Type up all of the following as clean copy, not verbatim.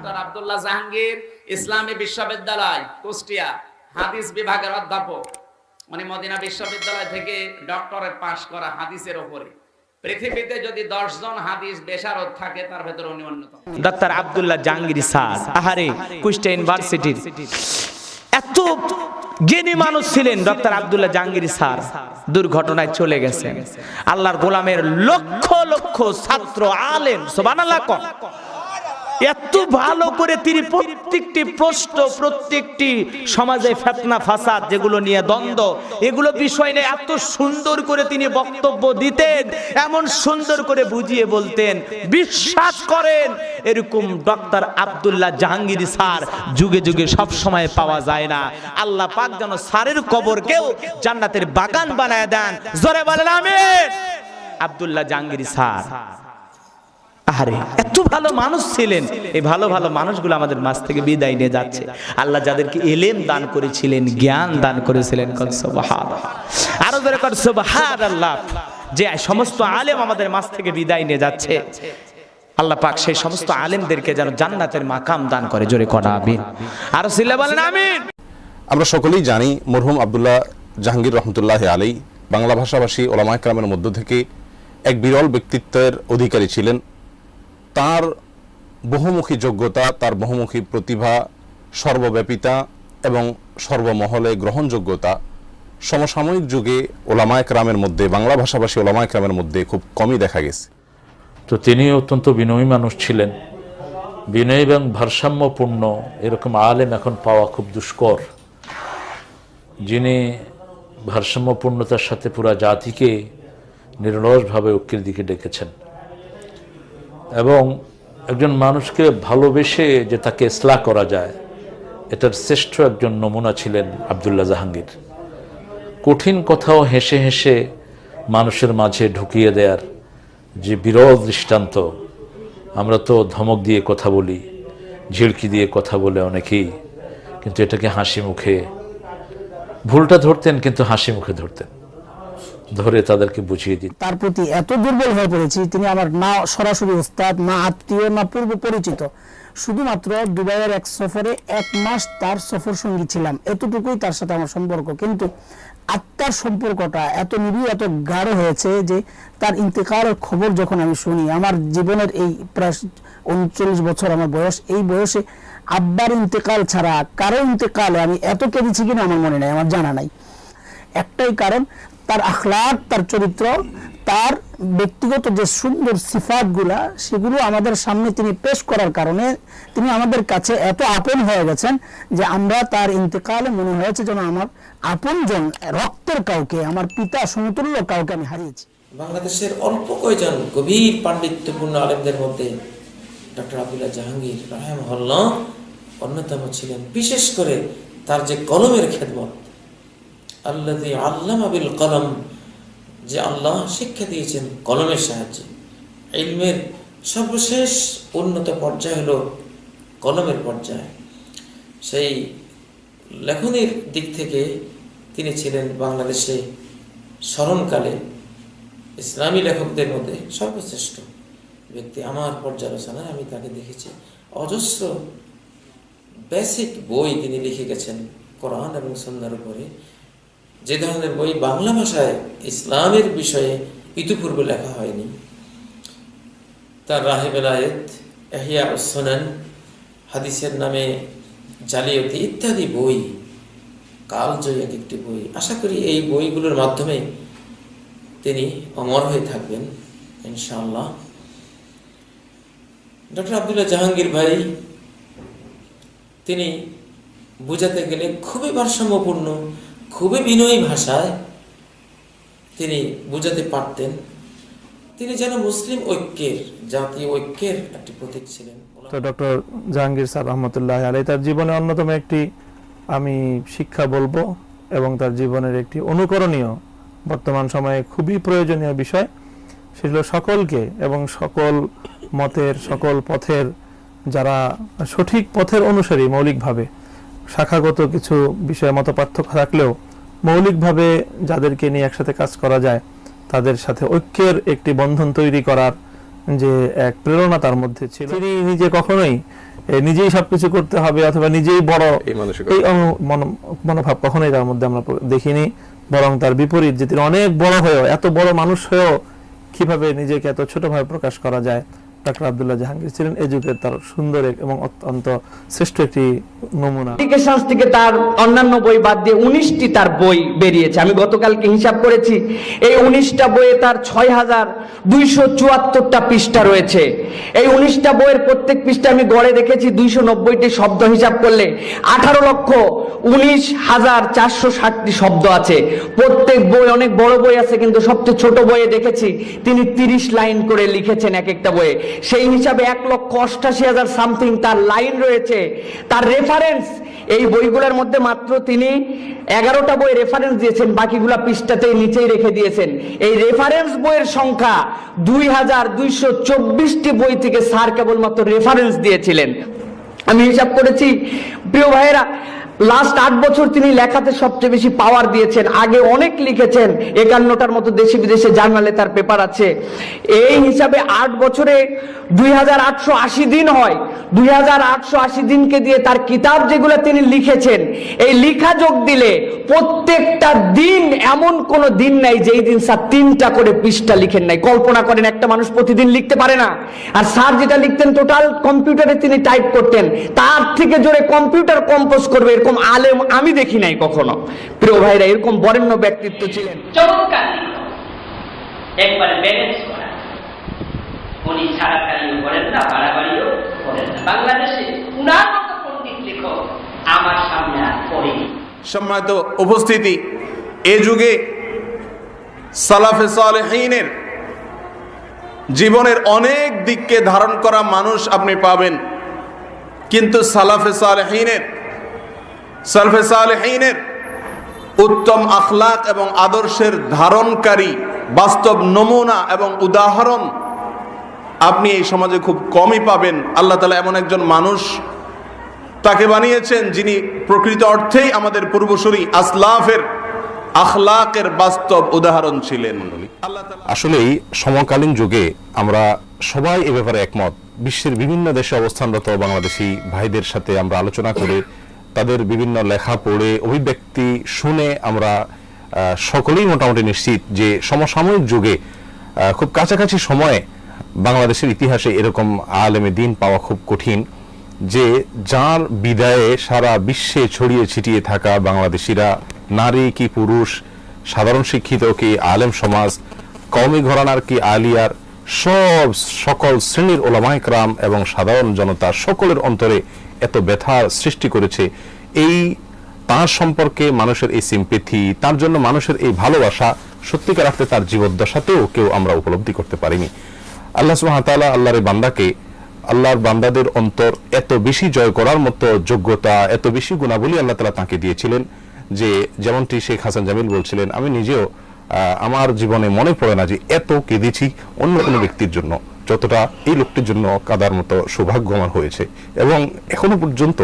Doctor Abdullah Jahangir ইসলামী বিশ্ববিদ্যালয় কুষ্টিয়া হাদিস বিভাগের অধ্যাপক। উনি মদিনা বিশ্ববিদ্যালয় থেকে ডক্টরেট পাশ করা হাদিসের উপরে। পৃথিবীতে যদি 10 জন হাদিস বেশারদ থাকে তার ভেতরে উনি অন্যতম। ডক্টর আব্দুল্লাহ জাহাঙ্গীর স্যার আহারে কুষ্টিয়া ইউনিভার্সিটির এত জ্ঞানী মানুষ ছিলেন ডক্টর আব্দুল্লাহ জাহাঙ্গীর স্যার দুর্ঘটনায় চলে গেছেন। আল্লাহর গোলামের লক্ষ লক্ষ ছাত্র আলেম সুবহানাল্লাহ কোন এত ভালো করে তিনি প্রত্যেকটি প্রশ্ন প্রত্যেকটি সমাজে ফিতনা ফাসাদ যেগুলো নিয়ে দ্বন্দ্ব এগুলো বিষয় নিয়ে এত সুন্দর করে তিনি বক্তব্য দিতেন, এমন সুন্দর করে বুঝিয়ে বলতেন। বিশ্বাস করেন এরকম ডক্টর আব্দুল্লাহ জাহাঙ্গীর স্যার যুগে যুগে সব সময় পাওয়া যায় না। আল্লাহ পাক যেন স্যারের কবরকেও জান্নাতের বাগান বানায় দেন। জোরে বলেন আমিন। আব্দুল্লাহ জাহাঙ্গীর স্যার আরে এত ভালো মানুষ ছিলেন। এই ভালো ভালো মানুষগুলো আমাদের মাঝ থেকে বিদায় নিয়ে যাচ্ছে। আল্লাহ যাদেরকে ইলম দান করেছিলেন, জ্ঞান দান করেছিলেন, সুবহানাল্লাহ, আরো জোরে কর সুবহানাল্লাহ। যে সমস্ত আলেম আমাদের মাঝ থেকে বিদায় নিয়ে যাচ্ছে, আল্লাহ পাক সেই সমস্ত আলেমদেরকে যেন জান্নাতের মাকাম দান করে। জোরে কর আমিন। আর সিল্লা বলেন আমিন। আমরা সকলেই জানি মরহুম আব্দুল্লাহ জাহাঙ্গীর রহমতুল্লাহ আলাইহি বাংলা ভাষাভাষী ওলামায়ে কেরামের মধ্য থেকে এক বিরল ব্যক্তিত্বের অধিকারী ছিলেন। তার বহুমুখী যোগ্যতা, তার বহুমুখী প্রতিভা, সর্বব্যাপিতা এবং সর্বমহলে গ্রহণযোগ্যতা সমসাময়িক যুগে ওলামায়ে কেরামের মধ্যে, বাংলা ভাষাভাষী ওলামায়ে কেরামের মধ্যে খুব কমই দেখা গেছে। তো তিনি অত্যন্ত বিনয়ী মানুষ ছিলেন। বিনয় এবং ভারসাম্যপূর্ণ এরকম আলেম এখন পাওয়া খুব দুষ্কর, যিনি ভারসাম্যপূর্ণতার সাথে পুরা জাতিকে নিরলসভাবে ঐক্যের দিকে ডেকেছেন এবং একজন মানুষকে ভালোবেসে যে তাকে ইসলাহ করা যায় এটার শ্রেষ্ঠ একজন নমুনা ছিলেন আব্দুল্লাহ জাহাঙ্গীর। কঠিন কথাও হেসে হেসে মানুষের মাঝে ঢুকিয়ে দেওয়ার যে বিরল দৃষ্টান্ত। আমরা তো ধমক দিয়ে কথা বলি, ঝিড়কি দিয়ে কথা বলে অনেকেই, কিন্তু এটাকে হাসি মুখে, ভুলটা ধরতেন কিন্তু হাসি মুখে ধরতেন, ধরে তাদেরকে বুঝিয়ে দিতেন। তার প্রতি এত দুর্বল হয়ে পড়েছি, তিনি আমার না সরাসরি ওস্তাদ, না আত্মীয়, না পূর্ব পরিচিত, শুধুমাত্র দুবাইয়ের এক সফরে 1 মাস তার সফর সঙ্গী ছিলাম, এতটুকুই তার সাথে আমার সম্পর্ক। কিন্তু আত্মার সম্পর্কটা এত নিবিড়, এত গাঢ় হয়েছে যে তার ইন্তেকালের খবর যখন আমি শুনি, আমার জীবনের এই প্রায় 39 বছর আমার বয়স, এই বয়সে আব্বার ইন্তেকাল ছাড়া কারো ইন্তেকালে আমি এত কেঁদেছি কিনা আমার মনে নাই, আমার জানা নাই। একটাই কারণ, তার আখলাক, তার চরিত্র, তার ব্যক্তিগত যে সুন্দর সিফাতগুলা, সেগুলো আমাদের সামনে তিনি পেশ করার কারণে তিনি আমাদের কাছে এত আপন হয়ে গেছেন যে আমরা তার ইন্তেকালে মনে হয়েছে যেন আমার আপনজন, রক্তের কাউকে, আমার পিতা সমতুল্য কাউকে আমি হারিয়েছি। বাংলাদেশের অল্প কয়েকজন গভীর পাণ্ডিত্যপূর্ণ আলেমদের মধ্যে ডক্টর আব্দুল্লাহ জাহাঙ্গীর রাহিমাহুল্লাহ অন্যতম ছিলেন। বিশেষ করে তার যে কলমের খেদমত, আল্লাযী আল্লামা বিল কলম, যে আল্লাহ শিক্ষা দিয়েছেন কলমের সাহায্যে। ইলমের সর্বশেষ উন্নত পর্যায় হলো কলমের পর্যায়। সেই লেখনের দিক থেকে তিনি ছিলেন বাংলাদেশে স্মরণকালে ইসলামী লেখকদের মধ্যে সর্বশ্রেষ্ঠ ব্যক্তি। আমার পর্যালোচনায় আমি তাকে দেখেছি অজস্র বেসিক বই তিনি লিখে গেছেন কোরআন এবং সুন্নাহর উপরে, যে ধরনের বই বাংলা ভাষায় ইসলামের বিষয়ে ইতিপূর্বে লেখা হয়নি। তার রাহে বেলায়েত, ইহয়া উস-সুনান, হাদিসের নামে জালিয়াতি ইত্যাদি বই, কালজয়ী এক একটি বই। আশা করি এই বইগুলোর মাধ্যমে তিনি অমর হয়ে থাকবেন ইনশাআল্লাহ। ডক্টর আব্দুল্লাহ জাহাঙ্গীর ভাই, তিনি বুঝাতে গেলে খুবই ভারসাম্যপূর্ণ, খুবই বিনয়ী ভাষায় তিনি বুঝাতে পারতেন। তিনি যেন মুসলিম ঐক্যের, জাতীয় ঐক্যের একটি প্রতীক ছিলেন। তো ডক্টর জাহাঙ্গীর স্যার রহমতুল্লাহ আলাইহি তার জীবনে অন্যতম একটি আমি শিক্ষা বলবো এবং তার জীবনের একটি অনুকরণীয়, বর্তমান সময়ে খুবই প্রয়োজনীয় বিষয়, সেগুলো সকলকে এবং সকল মতের, সকল পথের, যারা সঠিক পথের অনুসারী, মৌলিকভাবে শাখাগত কিছু বিষয়ে মত পার্থক্য থাকলেও মৌলিকভাবে যাদেরকে নিয়ে একসাথে কাজ করা যায় তাদের সাথে ঐক্যের একটি বন্ধন তৈরি করার যে এক প্রেরণা তার মধ্যে ছিল। তিনি নিজে কখনোই নিজেই সবকিছু করতে হবে অথবা নিজেই বড় এই মনোভাব কখনোই তার মধ্যে আমরা দেখিনি, বরং তার বিপরীত, যে তিনি অনেক বড় হয়েও, এত বড় মানুষ হয়েও কিভাবে নিজেকে এত ছোটভাবে প্রকাশ করা যায়, ডক্টর আব্দুল্লাহ জাহাঙ্গীর ছিলেন এই যুগের তার সুন্দর এবং অত্যন্ত শ্রেষ্ঠ একটি নমুনা। এডুকেশনস থেকে তার অন্যান্য বই বাদ দিয়ে 19টি তার বই বেরিয়েছে। আমি গতকালকে হিসাব করেছি, এই 19টা বইয়ে তার 6,274টা পৃষ্ঠা রয়েছে। এই 19টা বইয়ের প্রত্যেক পৃষ্ঠা আমি গড়ে দেখেছি 290টি শব্দ, হিসাব করলে 18,19,460টি শব্দ আছে। প্রত্যেক বই, অনেক বড় বই আছে, কিন্তু সবচেয়ে ছোট বইয়ে দেখেছি তিনি 30 লাইন করে লিখেছেন এক একটা বইয়ে। সেই হিসাবে 1,88,000 সামথিং তার লাইন রয়েছে। তার রেফারেন্স এই বইগুলোর মধ্যে মাত্র তিনি 11টা বই রেফারেন্স দিয়েছেন, বাকিগুলা পৃষ্ঠাতেই নিচেই রেখে দিয়েছেন। এই রেফারেন্স বইয়ের সংখ্যা 2,224টি বই থেকে স্যার কেবলমাত্র রেফারেন্স দিয়েছিলেন। আমি হিসাব করেছি প্রিয় ভাইয়েরা, লাস্ট 8 বছর তিনি লেখাতে সবচেয়ে বেশি পাওয়ার দিয়েছেন। আগে অনেক লিখেছেন, 51টার মতো দেশে বিদেশে জার্নালে তার পেপার আছে। এই হিসাবে 8 বছরে 2,880 দিন হয়। 2,880 দিনকে দিয়ে তার কিতাব যেগুলো তিনি লিখেছেন, এই লিখা যোগ দিলে প্রত্যেকটা দিন এমন কোন দিন নাই যেই দিন স্যার 3টা করে পৃষ্ঠা লিখেন নাই। কল্পনা করেন, একটা মানুষ প্রতিদিন লিখতে পারে না, আর স্যার যেটা লিখতেন টোটাল কম্পিউটারে তিনি টাইপ করতেন, তার থেকে জোরে কম্পিউটার কম্পোজ করবে এরকম আলেম আমি দেখি নাই কখনো। প্রিয় ভাইরা, এরকম বরেণ্য ব্যক্তিত্ব ছিলেন। চমৎকার একবারে ব্যালেন্স করা, উনি ছাড়াকারিও করেন না, বাড়াবাড়িও করেন না। বাংলাদেশে উনার মতো পণ্ডিত লেখক আমার সামনে আর পড়েনি। সম্মানিত উপস্থিতি, এ যুগে সালাফে সালেহীনের জীবনের অনেক দিককে ধারণ করা মানুষ আপনি পাবেন, কিন্তু সালাফে সালেহীনের উত্তম আখলাক এবং আদর্শের ধারণকারী বাস্তব নমুনা এবং উদাহরণ আপনি এই সমাজে খুব কমই পাবেন। আল্লাহ তাআলা এমন একজন মানুষ তাকে বানিয়েছেন যিনি প্রকৃত অর্থেই আমাদের পূর্বসূরি আসলাফের আখলাকের বাস্তব উদাহরণ ছিলেন। আসলেই সমকালীন যুগে আমরা সবাই এ ব্যাপারে একমত। বিশ্বের বিভিন্ন দেশে অবস্থানরত বাংলাদেশি ভাইদের সাথে আমরা আলোচনা করে, তাদের বিভিন্ন লেখা পড়ে, অভিব্যক্তি শুনে আমরা সকলেই মোটামুটি নিশ্চিত যে সমসাময়িক যুগে খুব কাছাকাছি সময়ে বাংলাদেশের ইতিহাসে এরকম আলেমে দিন পাওয়া খুব কঠিন, যে যার বিদায়ে সারা বিশ্বে ছড়িয়ে ছিটিয়ে থাকা বাংলাদেশিরা, নারী কি পুরুষ, সাধারণ শিক্ষিত কি আলেম সমাজ, কওমি ঘরানার কি আলিয়ার, সকল শ্রেণীর ওলামায়ে কেরাম এবং সাধারণ জনতা সকলের অন্তরে এত ব্যথার সৃষ্টি করেছে। এই তার সম্পর্কে মানুষের এই সিম্পেথি, তার জন্য মানুষের এই ভালোবাসা সত্যিকার অর্থে তার জীবদ্দশাতেও কেউ আমরা উপলব্ধি করতে পারিনি। আল্লাহ সুবহানাহু ওয়া তাআলা আল্লাহর বান্দাদের অন্তর এত বেশি জয় করার মতো যোগ্যতা, এত বেশি গুণাবলী আল্লাহ তাআলা তাকে দিয়েছিলেন যে, যেমনটি শেখ হাসান জামিল বলছিলেন, আমি নিজেও আমার জীবনে মনে পড়ে না যে এত কেঁদেছি অন্য কোনো ব্যক্তির জন্য যতটা এই লোকটির জন্য কাদার মতো সৌভাগ্য আমার হয়েছে। এবং এখনো পর্যন্ত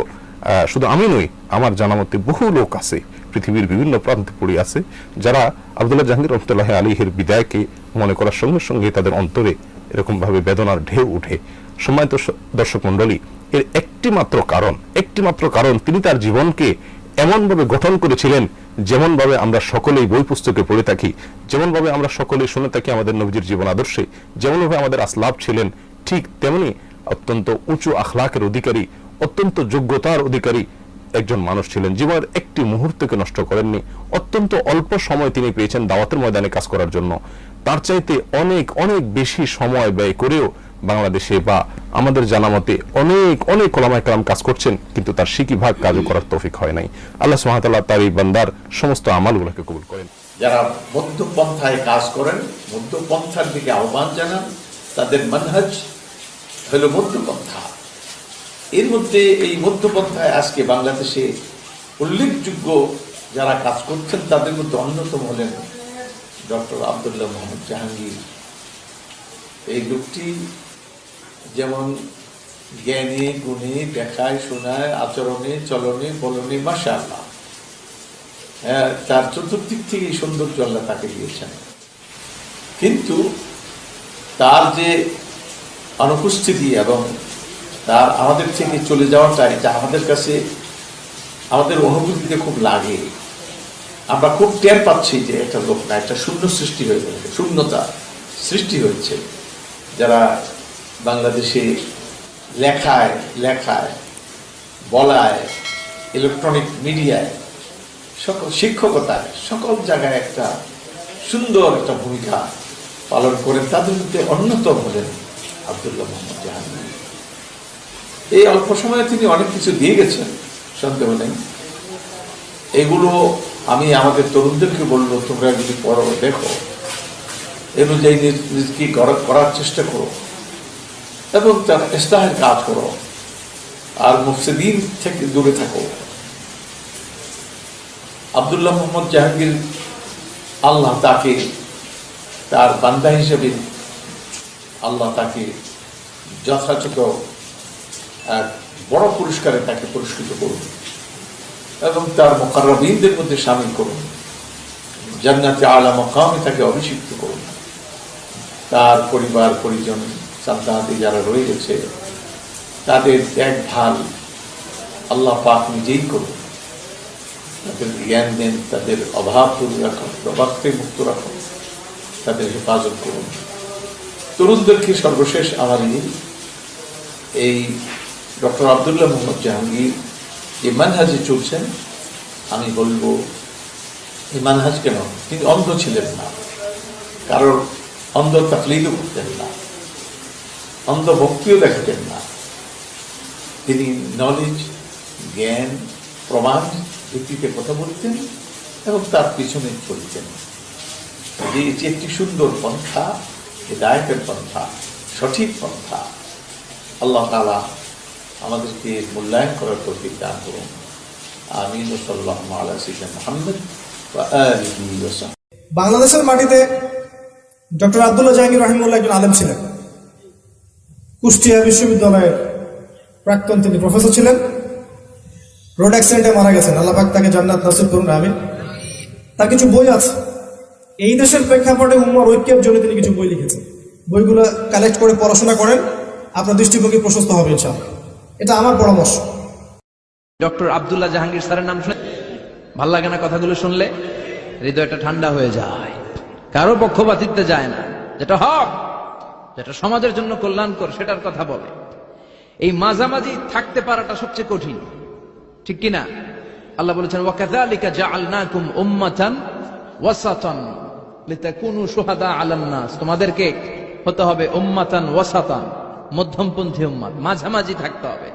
শুধু আমি নই, আমার জানা মতে বহু লোক আছে পৃথিবীর বিভিন্ন প্রান্তে পড়ে আছে যারা আব্দুল্লাহ জাহাঙ্গীর রহমতুল্লাহ আলাইহির বিদায়কে মনে করার সঙ্গে সঙ্গে তাদের অন্তরে এরকম ভাবে বেদনার ঢেউ উঠে। সম্মানিত দর্শক মণ্ডলী, এর একটি মাত্র কারণ তিনি তার জীবনকে এমন ভাবে গঠন করেছিলেন যেমন ভাবে আমরা সকলেই বই পুস্তকে পড়ে থাকি, যেমন ভাবে আমরা সকলেই শুনে থাকি আমাদের নবীজির জীবন আদর্শে, যেমন ভাবে আমাদের আসলাফ ছিলেন, ঠিক তেমনি অত্যন্ত উঁচু আখলাকের অধিকারী, অত্যন্ত যোগ্যতার অধিকারী একজন মানুষ ছিলেন। জীবনের একটি মুহূর্তকে নষ্ট করেননি। অত্যন্ত অল্প সময় তিনি পেয়েছেন দাওয়াতের ময়দানে কাজ করার জন্য। তার চাইতে অনেক অনেক বেশি সময় ব্যয় করেও বাংলাদেশে বা আমাদের জানা মতে অনেক ওলামায়ে কেরাম কাজ করছেন, কিন্তু তার সিকিভাগ কাজও করার তৌফিক হয় নাই। আল্লাহ সুবহানাহু ওয়া তাআলা তার এই বান্দার সমস্ত আমলগুলোকে কবুল করেন। যারা মধ্যপন্থায় কাজ করেন, মধ্যপন্থার দিকে আহ্বান জানান, তাদের মানহাজ হলো মধ্যপন্থা। এর মধ্যে এই মধ্যপন্থায় আজকে বাংলাদেশে উল্লেখযোগ্য যারা কাজ করছেন তাদের মধ্যে অন্যতম হলেন ডক্টর আব্দুল্লাহ মোহাম্মদ জাহাঙ্গীর। এই লোকটি যেমন জ্ঞানে গুণে, দেখায় শোনায়, আচরণে, চলনে, বলনে মাশাআল্লাহ, তার চতুর্দিক থেকে সৌন্দর্য আল্লাহ তাকে দিয়েছেন। কিন্তু তার যে অনুপস্থিতি এবং তার আমাদের থেকে চলে যাওয়াটা, এটা আমাদের কাছে আমাদের অনুভূতিতে খুব লাগে। আমরা খুব টের পাচ্ছি যে একটা লোক না, একটা শূন্য সৃষ্টি হয়ে গেছে, শূন্যতা সৃষ্টি হয়েছে। যারা বাংলাদেশে লেখায় বলায়, ইলেকট্রনিক মিডিয়ায়, সকল শিক্ষকতায়, সকল জায়গায় একটা সুন্দর একটা ভূমিকা পালন করেন, তাদের মধ্যে অন্যতম হলেন আব্দুল্লাহ মোহাম্মদ জাহাঙ্গীর। এই অল্প সময়ে তিনি অনেক কিছু দিয়ে গেছেন, সন্দেহ নেই। এগুলো আমি আমাদের তরুণদেরকে বলবো, তোমরা যদি পড়ো, দেখো, এ অনুযায়ী নিজকে করার চেষ্টা করো এবং তার ইসলাহের কাজ করো, আর মুফসিদিন থেকে দূরে থাকো। আব্দুল্লাহ মোহাম্মদ জাহাঙ্গীর, আল্লাহ তাকে তার বান্দা হিসেবে আল্লাহ তাকে যথাযথ এক বড় পুরস্কারে তাকে পুরস্কৃত করুন এবং তার মুকাররবিনদের মধ্যে শামিল করুন, জান্নাতে আলা মাকামে তাকে অভিষিক্ত করুন। তার পরিবার পরিজন সন্তানাদি যারা রয়ে গেছে, তাদের দেখভাল আল্লাহ পাক নিজেই করুন, তাদের জ্ঞান দেন, তাদের অভাব দূরে রাখুন, প্রভাবকে মুক্ত রাখুন, তাদের হেফাজত করুন। তরুণদেরকে সর্বশেষ আমার এই ডক্টর আব্দুল্লাহ মোহাম্মদ জাহাঙ্গীর যে মানহাজে চলছেন, আমি বলবো এই মানহাজ কেন, তিনি অন্ধ ছিলেন না, কারোর অন্ধ তাকলিদও করতেন না, অন্ধ ভক্তিও দেখাতেন না। তিনি নলেজ, জ্ঞান, প্রমাণ ভিত্তিতে কথা বলতেন এবং তার পিছনে চলতেন। যে এটি একটি সুন্দর পন্থা, হিদায়াতের পন্থা, সঠিক পন্থা। আল্লাহ তাআলা আমাদেরকে মূল্যায়ন করার তৌফিক দান করুন। আমিন। সাল্লাল্লাহু আলা সাইয়্যিদিনা মুহাম্মদ ওয়া আলিহি ওয়া সাহবিহি। বাংলাদেশের মাটিতে ডক্টর আব্দুল্লাহ জাহাঙ্গীর রাহিমাহুল্লাহ একজন আলেম ছিলেন। কুষ্টিয়া বিশ্ববিদ্যালয়ের প্রাক্তন তিনি প্রফেসর ছিলেন। রোড অ্যাক্সিডেন্টে মারা গেছেন, আল্লাহ পাক তাকে জান্নাত নসিব করুন, আমিন। তার কিছু বই আছে, এই দেশের প্রেক্ষাপটে উম্মার ঐক্যের জন্য তিনি কিছু বই লিখেছেন। বইগুলো কালেক্ট করে পড়াশোনা করেন, আপনার দৃষ্টিভঙ্গি প্রশস্ত হবে ইনশাআল্লাহ। এটা আমার পরামর্শ। ডক্টর আব্দুল্লাহ জাহাঙ্গীর স্যারের নাম শুনে ভাল লাগে না? কথাগুলো শুনলে হৃদয়টা ঠান্ডা হয়ে যায়, কারো পক্ষপাতিত্বে যায় না, যেটা হক, যেটা সমাজের জন্য কল্যাণকর, সেটার কথা বলে। এই মাঝামাঝি থাকতে পারাটা সবচেয়ে কঠিন, ঠিক কিনা? আল্লাহ বলেছেন, ওয়াকাযালিকা জাআলনাকুম উম্মাতান ওয়াসাতান লিতাকুনু শুহাদা আলান নাস। তোমাদেরকে হতে হবে উম্মাতান ওয়াসাতান, মধ্যমপন্থী উম্মাত, মাঝামাঝি থাকতে হবে।